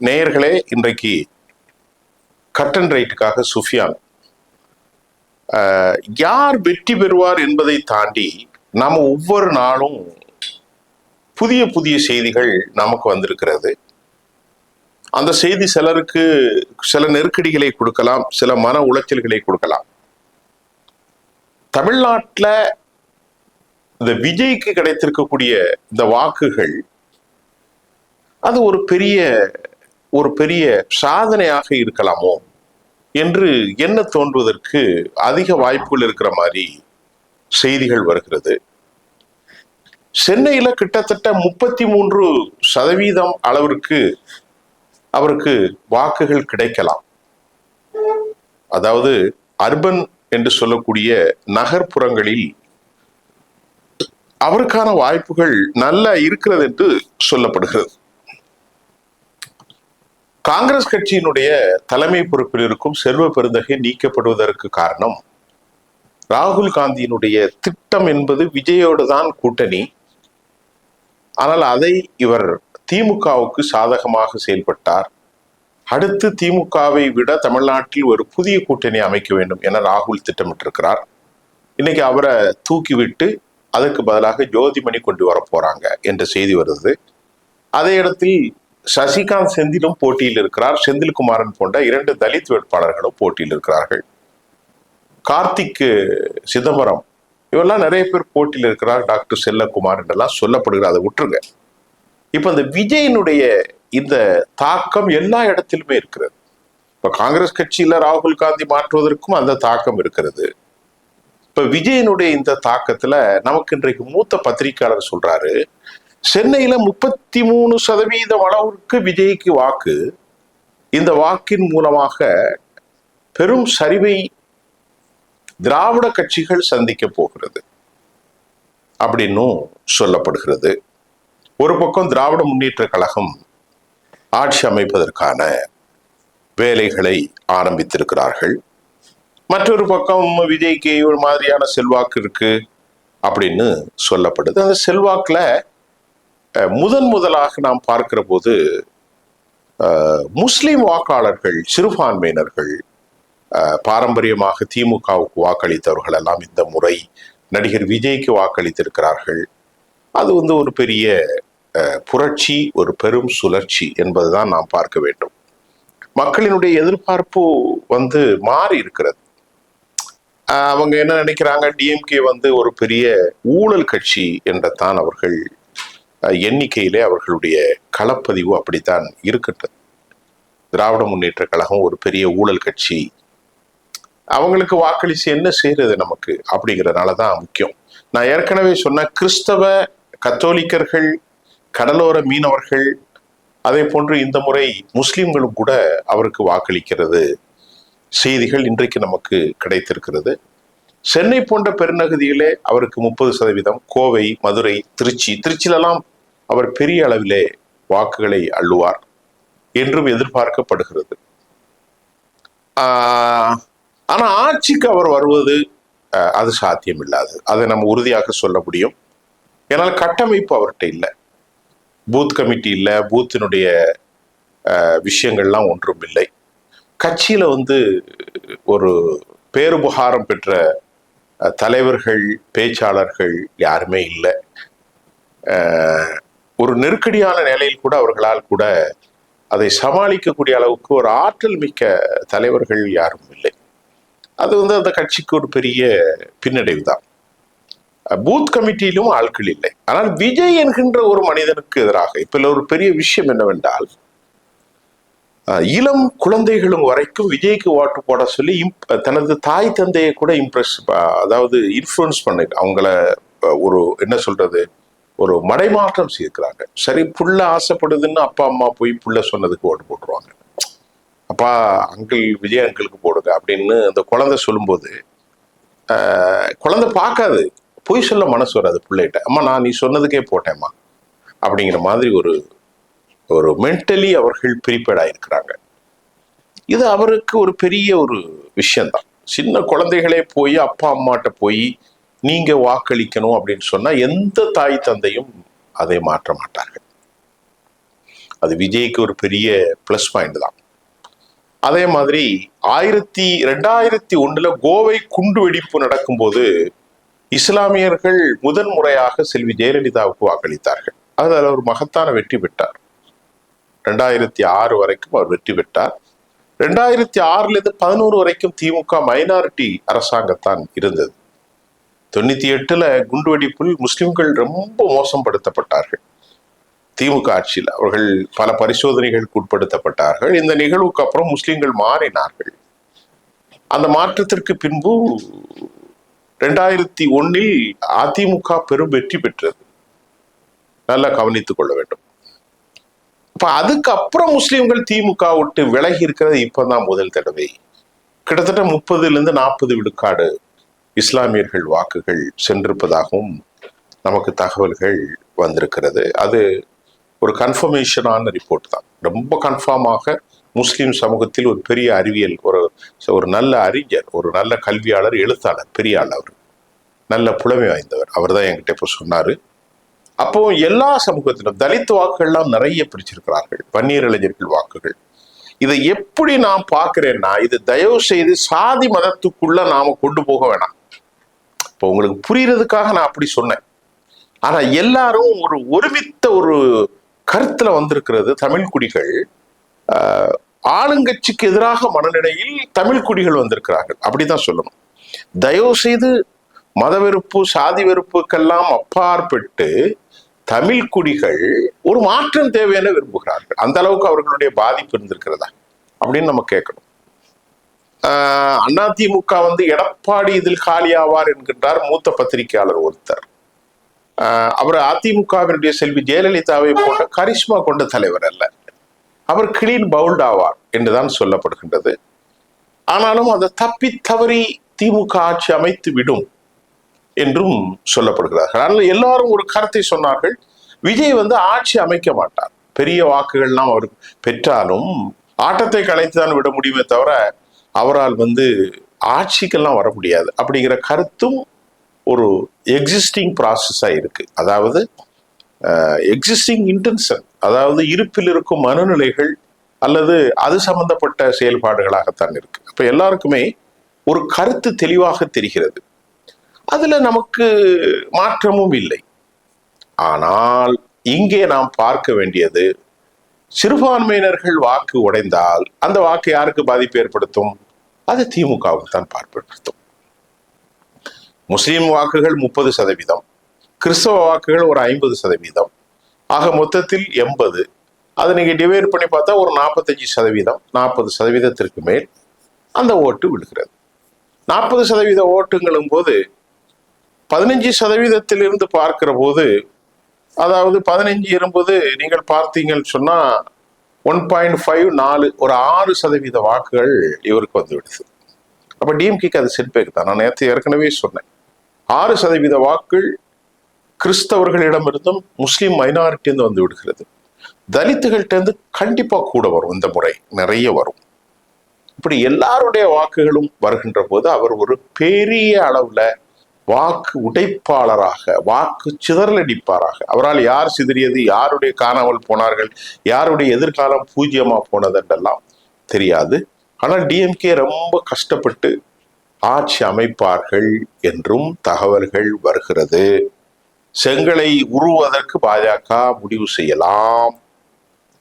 நேயர்களே, இன்றைக்கு cut and ரைட்டுக்காக Sufiyan யார் வெற்றி பெறுவார் என்பதை தாண்டி நாம் ஒவ்வொரு நாளும் புதிய புதிய செய்திகள் நமக்கு வந்திருக்கிறது. அந்த செய்தி சிலருக்கு சில நெருக்கடிகளை கொடுக்கலாம், சில மன உளைச்சல்களை கொடுக்கலாம். தமிழ்நாட்டில் இந்த விஜய்க்கு கிடைத்திருக்கக்கூடிய இந்த வாக்குகள் அது ஒரு பெரிய சாதனையாக இருக்கலாமோ என்று என்ன தோன்றுவதற்கு அதிக வாய்ப்புகள் இருக்கிற மாதிரி செய்திகள் வருகிறது. சென்னையில கிட்டத்தட்ட 33% அளவிற்கு அவருக்கு வாக்குகள் கிடைக்கலாம். அதாவது அர்பன் என்று சொல்லக்கூடிய நகர்ப்புறங்களில் அவருக்கான வாய்ப்புகள் நல்லா இருக்கிறது என்று சொல்லப்படுகிறது. காங்கிரஸ் கட்சியினுடைய தலைமை பொறுப்பில் இருக்கும் செல்வ பெருந்தகை நீக்கப்படுவதற்கு காரணம் ராகுல் காந்தியினுடைய திட்டம் என்பது விஜயோடு தான் கூட்டணி. ஆனால் அதை இவர் திமுகவுக்கு சாதகமாக செயல்பட்டார். அடுத்து திமுகவை விட தமிழ்நாட்டில் ஒரு புதிய கூட்டணி அமைக்க வேண்டும் என ராகுல் திட்டமிட்டிருக்கிறார். இன்னைக்கு அவரை தூக்கிவிட்டு அதற்கு பதிலாக ஜோதிமணி கொண்டு வர போறாங்க என்ற செய்தி வருது. அதே இடத்தில் சசிகாந்த் செந்திலும் போட்டியில் இருக்கிறார். செந்தில்குமாரன் போன்ற 2 தலித் வேட்பாளர்களும் போட்டியில் இருக்கிறார்கள். கார்த்திக் சிதம்பரம் இவெல்லாம் நிறைய பேர் போட்டியில் இருக்கிறார். டாக்டர் செல்லகுமார் என்றெல்லாம் சொல்லப்படுகிற, அதை விட்டுருங்க. இப்ப இந்த விஜயனுடைய இந்த தாக்கம் எல்லா இடத்திலுமே இருக்கிறது. இப்ப காங்கிரஸ் கட்சியில ராகுல் காந்தி மாற்றுவதற்கும் அந்த தாக்கம் இருக்கிறது. இப்ப விஜயனுடைய இந்த தாக்கத்துல நமக்கு இன்றைக்கு மூத்த பத்திரிகையாளர் சொல்றாரு, சென்னையில 33% அளவிற்கு விஜய்க்கு வாக்கு, இந்த வாக்கின் மூலமாக பெரும் சரிவை திராவிட கட்சிகள் சந்திக்க போகிறது அப்படின்னும் சொல்லப்படுகிறது. ஒரு பக்கம் திராவிட முன்னேற்ற கழகம் ஆட்சி அமைப்பதற்கான வேலைகளை ஆரம்பித்திருக்கிறார்கள். மற்றொரு பக்கம் விஜய்க்கு ஒரு மாதிரியான செல்வாக்கு இருக்கு அப்படின்னு சொல்லப்படுது. அந்த செல்வாக்குல முதலாக நாம் பார்க்கிற போது முஸ்லிம் வாக்காளர்கள், சிறுபான்மையினர்கள், பாரம்பரியமாக திமுகவுக்கு வாக்களித்தவர்கள் எல்லாம் இந்த முறை நடிகர் விஜய்க்கு வாக்களித்திருக்கிறார்கள். அது ஒரு பெரிய புரட்சி, ஒரு பெரும் சுழற்சி என்பதுதான் நாம் பார்க்க வேண்டும். மக்களினுடைய எதிர்பார்ப்பு மாறி இருக்கிறது. அவங்க என்ன நினைக்கிறாங்க, டிஎம்கே ஒரு பெரிய ஊழல் கட்சி என்றதான் அவர்கள் எண்ணிக்கையிலே அவர்களுடைய களப்பதிவு அப்படித்தான் இருக்கட்டும். திராவிட முன்னேற்ற கழகம் ஒரு பெரிய ஊழல் கட்சி, அவங்களுக்கு வாக்களிச்சு என்ன செய்யறது நமக்கு அப்படிங்கிறதுனாலதான் முக்கியம். நான் ஏற்கனவே சொன்ன கிறிஸ்தவ கத்தோலிக்கர்கள், கடலோர மீனவர்கள், அதே போன்று இந்த முறை முஸ்லிம்களும் கூட அவருக்கு வாக்களிக்கிறது செய்திகள் இன்றைக்கு நமக்கு கிடைத்திருக்கிறது. சென்னை போன்ற பெருநகதியிலே அவருக்கு 30%, கோவை, மதுரை, திருச்சியிலெல்லாம் அவர் பெரிய அளவிலே வாக்குகளை அள்ளுவார் என்றும் எதிர்பார்க்கப்படுகிறது. ஆனா ஆட்சிக்கு அவர் வருவது அது சாத்தியம் இல்லாது, அதை நம்ம உறுதியாக சொல்ல முடியும். ஏன்னால் கட்டமைப்பு அவர்கிட்ட இல்லை, பூத் கமிட்டி இல்லை, பூத்தினுடைய விஷயங்கள்லாம் ஒன்றும் இல்லை. கட்சியில ஒரு பேருபகாரம் பெற்ற தலைவர்கள், பேச்சாளர்கள் யாருமே இல்லை. ஒரு நெருக்கடியான நிலையில் கூட அவர்களால் கூட அதை சமாளிக்கக்கூடிய அளவுக்கு ஒரு ஆற்றல் மிக்க தலைவர்கள் யாரும் இல்லை. அது அந்த கட்சிக்கு ஒரு பெரிய பின்னடைவு தான். பூத் கமிட்டியிலும் ஆட்கள் இல்லை. ஆனால் விஜய் என்கின்ற ஒரு மனிதனுக்கு எதிராக இப்ப ஒரு பெரிய விஷயம் என்னவென்றால், இளம் குழந்தைகளும் வரைக்கும் விஜய்க்கு ஓட்டு போட சொல்லி தனது தாய் தந்தையை கூட அதாவது இன்ஃப்ளூயன்ஸ் பண்ணி அவங்கள என்ன சொல்றது, ஒரு மடைமாற்றம் செய்திருக்கிறாங்க. சரி, புள்ள ஆசைப்படுதுன்னு அப்பா அம்மா போய் புள்ள சொன்னதுக்கு ஓட்டு போட்டுருவாங்க. அப்பா விஜய் அங்கிளுக்கு போடுங்க அப்படின்னு அந்த குழந்தை சொல்லும்போது குழந்தை பார்க்காது, பொய் சொல்ல மனசு வராது பிள்ளைகிட்ட. அம்மா நீ சொன்னதுக்கே போட்டேம்மா அப்படிங்கிற மாதிரி ஒரு மென்டலி அவர்கள் ப்ரீபேர்ட் ஆயிருக்கிறாங்க. இது அவருக்கு ஒரு பெரிய ஒரு விஷயம்தான். சின்ன குழந்தைகளே போய் அப்பா அம்மாட்ட போய் நீங்க வாக்களிக்கணும் அப்படின்னு சொன்னா எந்த தாய் தந்தையும் அதை மாற்ற மாட்டார்கள். அது விஜய்க்கு ஒரு பெரிய பிளஸ் பாயிண்ட் தான். அதே மாதிரி 2001 கோவை குண்டு வெடிப்பு நடக்கும்போது இஸ்லாமியர்கள் முதன் முறையாக செல்வி ஜெயலலிதாவுக்கு வாக்களித்தார்கள். அதில் ஒரு மகத்தான வெற்றி பெற்றார். 2006 வரைக்கும் அவர் வெற்றி பெற்றார். 2006 11 வரைக்கும் திமுக மைனாரிட்டி அரசாங்கத்தான் இருந்தது. 98 குண்டுவெடிப்பில் முஸ்லிம்கள் ரொம்ப மோசப்படுத்தப்பட்டார்கள். திமுக ஆட்சியில் அவர்கள் பல பரிசோதனைகளுக்கு உட்படுத்தப்பட்டார்கள். இந்த நிகழ்வுக்கு அப்புறம் முஸ்லிம்கள் மாறினார்கள். அந்த மாற்றத்திற்கு பின்பு 2001 அதிமுக பெரும் வெற்றி பெற்றது. நல்லா கவனித்துக் கொள்ள வேண்டும். இப்ப அதுக்கப்புறம் முஸ்லிம்கள் திமுக விட்டு விலகி இருக்கிறது இப்பதான் முதல் தடவை. கிட்டத்தட்ட 30-40 விழுக்காடு இஸ்லாமியர்கள் வாக்குகள் சென்றிருப்பதாகவும் நமக்கு தகவல்கள் வந்திருக்கிறது. அது ஒரு கன்ஃபர்மேஷனான ரிப்போர்ட் தான். ரொம்ப கன்ஃபார்மாக முஸ்லிம் சமூகத்தில் ஒரு பெரிய அறிவியல், ஒரு நல்ல அறிஞர், ஒரு நல்ல கல்வியாளர், எழுத்தாளர், பெரிய ஆள், அவர் நல்ல புலமை வாய்ந்தவர், அவர் தான் என்கிட்ட இப்போ சொன்னாரு. அப்போ எல்லா சமூகத்திலும் தலித் வாக்குகள்லாம் நிறைய பிரிச்சிருக்கிறார்கள், பன்னீர் இளைஞர்கள் வாக்குகள். இதை எப்படி நான் பார்க்கிறேன்னா, இது தயவு செய்து சாதி மதத்துக்குள்ள நாம கொண்டு போக வேணாம். இப்போ உங்களுக்கு புரியறதுக்காக நான் அப்படி சொன்னேன். ஆனா எல்லாரும் ஒரு ஒருமித்த ஒரு கருத்துல வந்திருக்கிறது. தமிழ் குடிகள் ஆளுங்கட்சிக்கு எதிராக மனநிலையில் தமிழ் குடிகள் வந்திருக்கிறார்கள், அப்படிதான் சொல்லணும். தயவு செய்து மத வெறுப்பு, சாதி வெறுப்புக்கெல்லாம் அப்பாற்பட்டு தமிழ் குடிகள் ஒரு மாற்றம் தேவையான விரும்புகிறார்கள். அந்த அளவுக்கு அவர்களுடைய பாதிப்பு இருந்திருக்கிறதா அப்படின்னு நம்ம கேட்கணும். அதிமுக எடப்பாடி இதில் காலியாவார் என்கின்றார் மூத்த பத்திரிகையாளர் ஒருத்தர். அவர் அதிமுகவினுடைய செல்வி ஜெயலலிதாவை போன்ற கரிஷ்மா கொண்ட தலைவர் அல்ல, அவர் கிளீன் பவுல்ட் ஆவார் என்றுதான் சொல்லப்படுகின்றது. ஆனாலும் அதை தப்பி தவறி திமுக ஆட்சி அமைத்து விடும் என்றும் சொல்லப்படுகிறார்கள். அதனால எல்லாரும் ஒரு கருத்தை சொன்னார்கள், விஜய் ஆட்சி அமைக்க மாட்டார், பெரிய வாக்குகள்லாம் அவர் பெற்றாலும் ஆட்டத்தை கலைத்துதான் விட முடியுமே தவிர அவரால் ஆட்சிக்கெல்லாம் வர முடியாது அப்படிங்கிற கருத்தும் ஒரு எக்ஸிஸ்டிங் ப்ராசஸா இருக்கு. அதாவது எக்ஸிஸ்டிங் இன்டென்ஷன், அதாவது இருப்பில் இருக்கும் மனநிலைகள் அல்லது அது சம்பந்தப்பட்ட செயல்பாடுகளாகத்தான் இருக்கு. அப்ப எல்லாருக்குமே ஒரு கருத்து தெளிவாக தெரிகிறது, அதுல நமக்கு மாற்றமும் இல்லை. ஆனால் இங்கே நாம் பார்க்க வேண்டியது, சிறுபான்மையினர்கள் வாக்கு உடைந்தால் அந்த வாக்கு யாருக்கு பாதிப்பு ஏற்படுத்தும்? அது திமுகவுக்கு தான் பார்ப்படுத்தும். முஸ்லிம் வாக்குகள் 30%, கிறிஸ்தவ வாக்குகள் ஒரு 50%, ஆக மொத்தத்தில் 80. அதை நீங்க டிவைட் பண்ணி பார்த்தா ஒரு 45%, 40%த்திற்கு மேல் அந்த ஓட்டு விழுகிறது. 40% ஓட்டுங்களும் போது 15%இருந்து பார்க்கிற போது, அதாவது 15 இருப்பது நீங்கள் பார்த்தீங்கன்னு சொன்னா 1.54, ஒரு 6% வாக்குகள் இவருக்கு விடுது. அப்ப டிஎம்கேக்கு அது செட்பேக் தான். நான் நேற்று ஏற்கனவே சொன்னேன், 6% வாக்குகள் கிறிஸ்தவர்களிடமிருந்தும் முஸ்லிம் மைனாரிட்டி விடுகிறது. தலித்துகள்கிட்ட கண்டிப்பா கூட வரும், இந்த முறை நிறைய வரும். இப்படி எல்லாருடைய வாக்குகளும் வருகின்ற போது அவர் ஒரு பெரிய அளவுல வாக்கு உடைப்பாளராக, வாக்கு சிதறலடிப்பாராக, அவரால் யார் சிதறியது, யாருடைய காணாமல் போனார்கள், யாருடைய எதிர்காலம் பூஜ்யமா போனது என்றெல்லாம் தெரியாது. ஆனால் டிஎம்கே ரொம்ப கஷ்டப்பட்டு ஆட்சி அமைப்பார்கள் என்றும் தகவல்கள் வருகிறது. செங்கலை உருவதற்கு பாஜக முடிவு செய்யலாம்,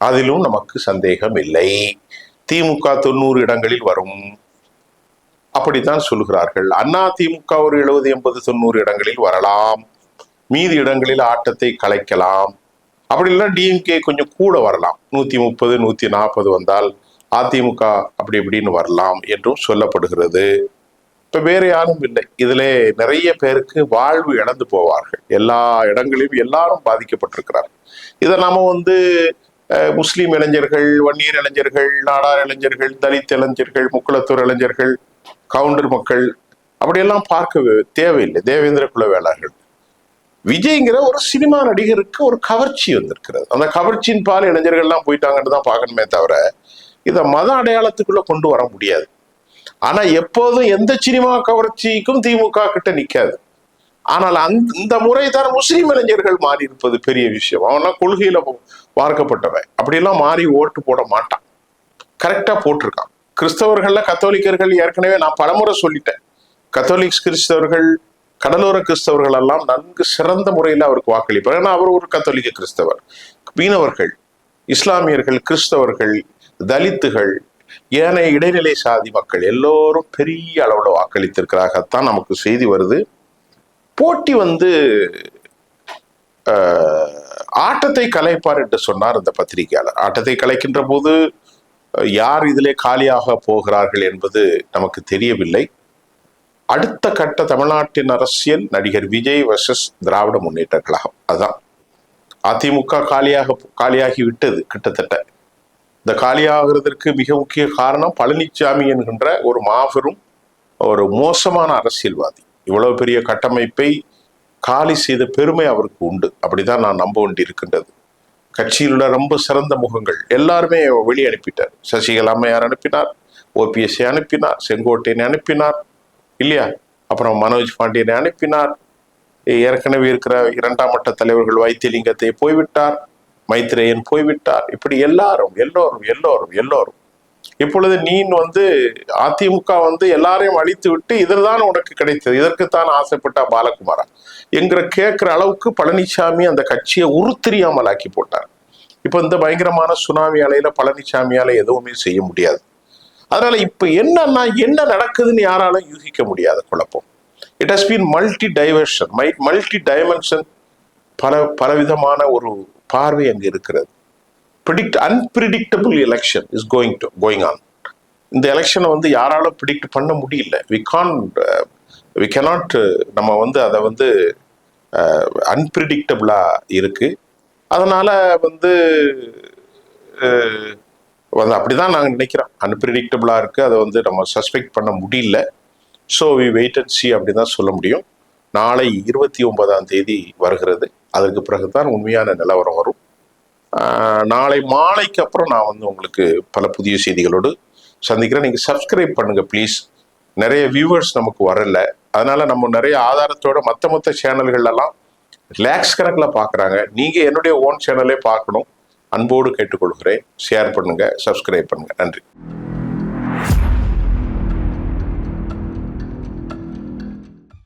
அதிலும் நமக்கு சந்தேகம் இல்லை. திமுக 90 இடங்களில் வரும், அப்படித்தான் சொல்லுகிறார்கள். அதிமுக ஒரு 70, 80, 90 இடங்களில் வரலாம், மீதி இடங்களில் ஆட்டத்தை கலைக்கலாம். அப்படி இல்லைன்னா டிஎம்கே கொஞ்சம் கூட வரலாம், 130, 140 வந்தால் அதிமுக அப்படி இப்படின்னு வரலாம் என்றும் சொல்லப்படுகிறது. இப்ப வேற யாரும் இல்லை, இதுல நிறைய பேருக்கு வாழ்வு இழந்து போவார்கள். எல்லா இடங்களிலும் எல்லாரும் பாதிக்கப்பட்டிருக்கிறார்கள். இதை நாம முஸ்லிம் இளைஞர்கள், வன்னியர் இளைஞர்கள், நாடார் இளைஞர்கள், தலித் இளைஞர்கள், முக்குளத்தூர் இளைஞர்கள், கவுண்டர் மக்கள் அப்படியெல்லாம் பார்க்க தேவையில்லை. தேவேந்திர குல வேளாளர்கள், விஜய்ங்கிற ஒரு சினிமா நடிகருக்கு ஒரு கவர்ச்சி வந்திருக்கிறது. அந்த கவர்ச்சியின் பால் இளைஞர்கள்லாம் போயிட்டாங்கன்னு தான் பார்க்கணுமே தவிர இதை மத அடையாளத்துக்குள்ள கொண்டு வர முடியாது. ஆனா எப்போதும் எந்த சினிமா கவர்ச்சிக்கும் திமுக கிட்ட நிக்காது. ஆனால் இந்த முறைதான் முஸ்லீம் இளைஞர்கள் மாறி இருப்பது பெரிய விஷயம். அவன்லாம் கொள்கையில பார்க்கப்பட்டவன், அப்படியெல்லாம் மாறி ஓட்டு போட மாட்டான், கரெக்டா போட்டிருக்கான். கிறிஸ்தவர்கள்ல கத்தோலிக்கர்கள் ஏற்கனவே நான் பலமுறை சொல்லிட்டேன், கத்தோலிக் கிறிஸ்தவர்கள் கடலோர கிறிஸ்தவர்கள் எல்லாம் நன்கு சிறந்த முறையில் அவருக்கு வாக்களிப்பார். ஏன்னா அவர் ஒரு கத்தோலிக்க கிறிஸ்தவர். மீனவர்கள், இஸ்லாமியர்கள், கிறிஸ்தவர்கள், தலித்துகள், ஏனைய இடைநிலை சாதி மக்கள் எல்லோரும் பெரிய அளவுல வாக்களித்திருக்கிறாகத்தான் நமக்கு செய்தி வருது. போட்டி ஆட்டத்தை கலைப்பார் என்று சொன்னார் அந்த பத்திரிகையாளர். ஆட்டத்தை கலைக்கின்ற போது யார் இதிலே காலியாக போகிறார்கள் என்பது நமக்கு தெரியவில்லை. அடுத்த கட்ட தமிழ்நாட்டின் அரசியல் நடிகர் விஜய் வர்சஸ் திராவிட முன்னேற்ற கழகம். அதுதான். அதிமுக காலியாகி விட்டது கிட்டத்தட்ட. இந்த காலியாகிறதுக்கு மிக முக்கிய காரணம் பழனிசாமி என்கின்ற ஒரு மாபெரும் ஒரு மோசமான அரசியல்வாதி. இவ்வளவு பெரிய கட்டமைப்பை காலி செய்த பெருமை அவருக்கு உண்டு, அப்படிதான் நான் நம்ப வேண்டியிருக்கின்றது. கட்சியில் உள்ள ரொம்ப சிறந்த முகங்கள் எல்லாருமே வெளியே அனுப்பிட்டார். சசிகலா அம்மையார் அனுப்பினார், ஓபிஎஸ்ஐ அனுப்பினார், செங்கோட்டையனை அனுப்பினார் இல்லையா, அப்புறம் மனோஜ் பாண்டியனை அனுப்பினார். ஏற்கனவே இருக்கிற 2ஆம் மட்ட தலைவர்கள் வைத்தியலிங்கத்தை போய்விட்டார், மைத்ரேயன் போய்விட்டார். இப்படி எல்லாரும் எல்லோரும் எல்லோரும் எல்லோரும் இப்பொழுது நீ அதிமுக எல்லாரையும் அழித்து விட்டு இதில்தான் உனக்கு கிடைத்தது, இதற்குத்தான் ஆசைப்பட்டா பாலகுமாரா என்கிற கேட்கிற அளவுக்கு பழனிசாமி அந்த கட்சியை உருத்தெரியாமல் ஆக்கி போட்டார். இப்ப இந்த பயங்கரமான சுனாமி அலையில பழனிசாமியால எதுவுமே செய்ய முடியாது. அதனால இப்ப என்ன நடக்குதுன்னு யாராலும் யூகிக்க முடியாத குழப்பம். It has been multi dimension, பலவிதமான ஒரு பார்வை அங்கு இருக்கிறது. Unpredictable election is going on. இந்த எலெக்ஷனை யாராலும் ப்ரிடிக்ட் பண்ண முடியல. வி cannot நம்ம அதை அன்பிரிடிக்டபிளா இருக்கு. அதனால அப்படிதான் நாங்க நினைக்கிறோம். அன்பிரிடிக்டபிளா இருக்கு, அதை நம்ம சஸ்பெக்ட் பண்ண முடியல. So we wait and see அப்படிதான் சொல்ல முடியும். நாளை 29ஆம் தேதி வருகிறது. அதற்கு பிறகுதான் உண்மையான நிலவரம் வரும். நாளை மாலைக்கு அப்புறம் நான் உங்களுக்கு பல புதிய செய்திகளோடு சந்திக்கிறேன். நீங்க சப்ஸ்கிரைப் பண்ணுங்க ப்ளீஸ். நிறைய வியூவர்ஸ் நமக்கு வரல, அதனால நம்ம நிறைய ஆதாரத்தோட மற்ற சேனல்கள் எல்லாம் லேக்ஸ் கணக்கில் பார்க்குறாங்க. நீங்க என்னுடைய ஓன் சேனலே பார்க்கணும், அன்போடு கேட்டுக்கொள்கிறேன். ஷேர் பண்ணுங்க, சப்ஸ்கிரைப் பண்ணுங்க. நன்றி.